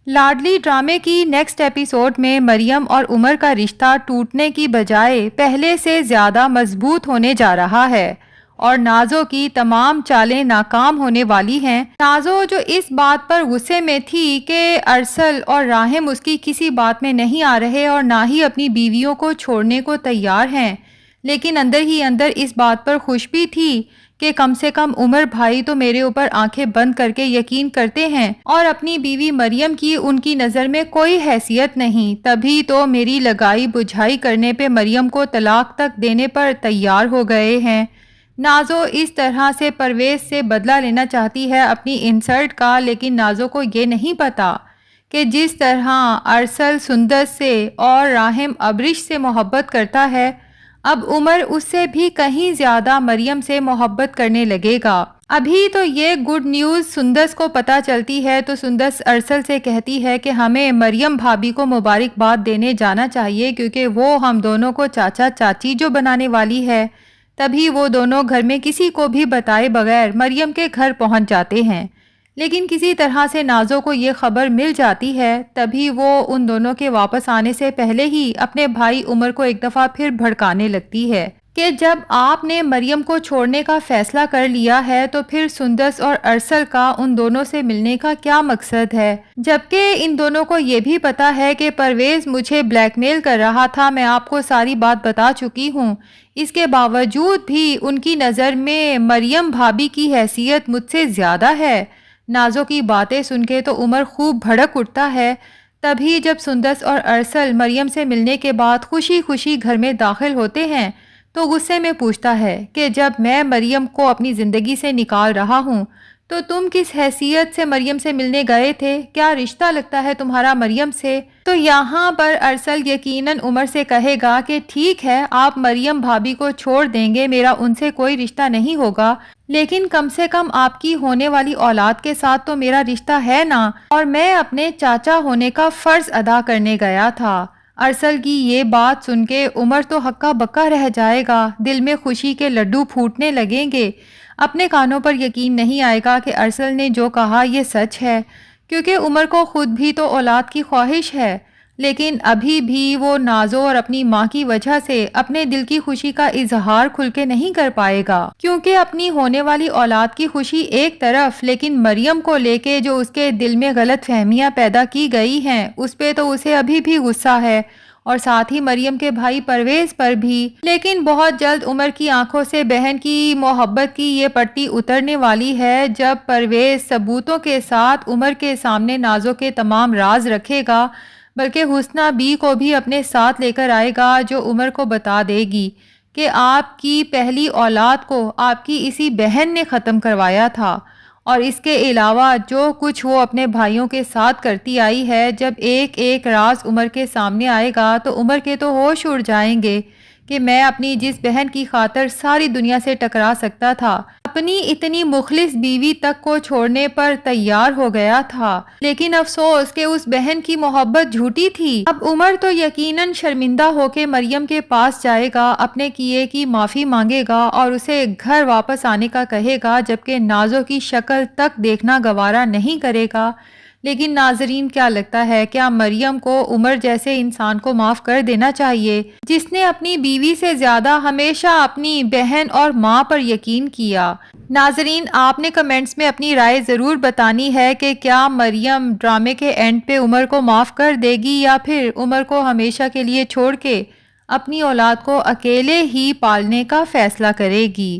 لاڈلی ڈرامے کی next episode میں مریم اور عمر کا رشتہ ٹوٹنے کی بجائے پہلے سے زیادہ مضبوط ہونے جا رہا ہے اور نازو کی تمام چالیں ناکام ہونے والی ہیں۔ نازو جو اس بات پر غصے میں تھی کہ ارسل اور راحم اس کی کسی بات میں نہیں آ رہے اور نہ ہی اپنی بیویوں کو چھوڑنے کو تیار ہیں، لیکن اندر ہی اندر اس بات پر خوش بھی تھی کہ کم سے کم عمر بھائی تو میرے اوپر آنکھیں بند کر کے یقین کرتے ہیں اور اپنی بیوی مریم کی ان کی نظر میں کوئی حیثیت نہیں، تبھی تو میری لگائی بجھائی کرنے پہ مریم کو طلاق تک دینے پر تیار ہو گئے ہیں۔ نازو اس طرح سے پرویز سے بدلہ لینا چاہتی ہے اپنی انسلٹ کا، لیکن نازو کو یہ نہیں پتا کہ جس طرح ارسل سندس سے اور راحم ابرش سے محبت کرتا ہے، اب عمر اس سے بھی کہیں زیادہ مریم سے محبت کرنے لگے گا۔ ابھی تو یہ گڈ نیوز سندس کو پتہ چلتی ہے تو سندس ارسل سے کہتی ہے کہ ہمیں مریم بھابھی کو مبارکباد دینے جانا چاہیے کیونکہ وہ ہم دونوں کو چاچا چاچی جو بنانے والی ہے۔ تبھی وہ دونوں گھر میں کسی کو بھی بتائے بغیر مریم کے گھر پہنچ جاتے ہیں، لیکن کسی طرح سے نازو کو یہ خبر مل جاتی ہے، تبھی وہ ان دونوں کے واپس آنے سے پہلے ہی اپنے بھائی عمر کو ایک دفعہ پھر بھڑکانے لگتی ہے کہ جب آپ نے مریم کو چھوڑنے کا فیصلہ کر لیا ہے تو پھر سندس اور ارسل کا ان دونوں سے ملنے کا کیا مقصد ہے، جبکہ ان دونوں کو یہ بھی پتا ہے کہ پرویز مجھے بلیک میل کر رہا تھا، میں آپ کو ساری بات بتا چکی ہوں۔ اس کے باوجود بھی ان کی نظر میں مریم بھابھی کی حیثیت مجھ سے زیادہ ہے۔ نازو کی باتیں سن کے تو عمر خوب بھڑک اٹھتا ہے، تبھی جب سندس اور ارسل مریم سے ملنے کے بعد خوشی خوشی گھر میں داخل ہوتے ہیں تو غصے میں پوچھتا ہے کہ جب میں مریم کو اپنی زندگی سے نکال رہا ہوں تو تم کس حیثیت سے مریم سے ملنے گئے تھے؟ کیا رشتہ لگتا ہے تمہارا مریم سے؟ تو یہاں پر ارسل یقیناً عمر سے کہے گا کہ ٹھیک ہے، آپ مریم بھابھی کو چھوڑ دیں گے، میرا ان سے کوئی رشتہ نہیں ہوگا، لیکن کم سے کم آپ کی ہونے والی اولاد کے ساتھ تو میرا رشتہ ہے نا، اور میں اپنے چاچا ہونے کا فرض ادا کرنے گیا تھا۔ ارسل کی یہ بات سن کے عمر تو ہکا بکا رہ جائے گا، دل میں خوشی کے لڈو پھوٹنے لگیں گے، اپنے کانوں پر یقین نہیں آئے گا کہ ارسل نے جو کہا یہ سچ ہے، کیونکہ عمر کو خود بھی تو اولاد کی خواہش ہے، لیکن ابھی بھی وہ نازو اور اپنی ماں کی وجہ سے اپنے دل کی خوشی کا اظہار کھل کے نہیں کر پائے گا، کیونکہ اپنی ہونے والی اولاد کی خوشی ایک طرف، لیکن مریم کو لے کے جو اس کے دل میں غلط فہمیاں پیدا کی گئی ہیں اس پہ تو اسے ابھی بھی غصہ ہے، اور ساتھ ہی مریم کے بھائی پرویز پر بھی۔ لیکن بہت جلد عمر کی آنکھوں سے بہن کی محبت کی یہ پٹی اترنے والی ہے جب پرویز ثبوتوں کے ساتھ عمر کے سامنے نازو کے تمام راز رکھے گا، بلکہ حسنہ بی کو بھی اپنے ساتھ لے کر آئے گا جو عمر کو بتا دے گی کہ آپ کی پہلی اولاد کو آپ کی اسی بہن نے ختم کروایا تھا، اور اس کے علاوہ جو کچھ وہ اپنے بھائیوں کے ساتھ کرتی آئی ہے۔ جب ایک ایک راز عمر کے سامنے آئے گا تو عمر کے تو ہوش اڑ جائیں گے کہ میں اپنی جس بہن کی خاطر ساری دنیا سے ٹکرا سکتا تھا، اپنی اتنی مخلص بیوی تک کو چھوڑنے پر تیار ہو گیا تھا، لیکن افسوس کہ اس بہن کی محبت جھوٹی تھی۔ اب عمر تو یقیناً شرمندہ ہو کے مریم کے پاس جائے گا، اپنے کیے کی معافی مانگے گا اور اسے گھر واپس آنے کا کہے گا، جبکہ نازو کی شکل تک دیکھنا گوارا نہیں کرے گا۔ لیکن ناظرین کیا لگتا ہے، کیا مریم کو عمر جیسے انسان کو معاف کر دینا چاہیے جس نے اپنی بیوی سے زیادہ ہمیشہ اپنی بہن اور ماں پر یقین کیا؟ ناظرین آپ نے کمنٹس میں اپنی رائے ضرور بتانی ہے کہ کیا مریم ڈرامے کے اینڈ پہ عمر کو معاف کر دے گی یا پھر عمر کو ہمیشہ کے لیے چھوڑ کے اپنی اولاد کو اکیلے ہی پالنے کا فیصلہ کرے گی۔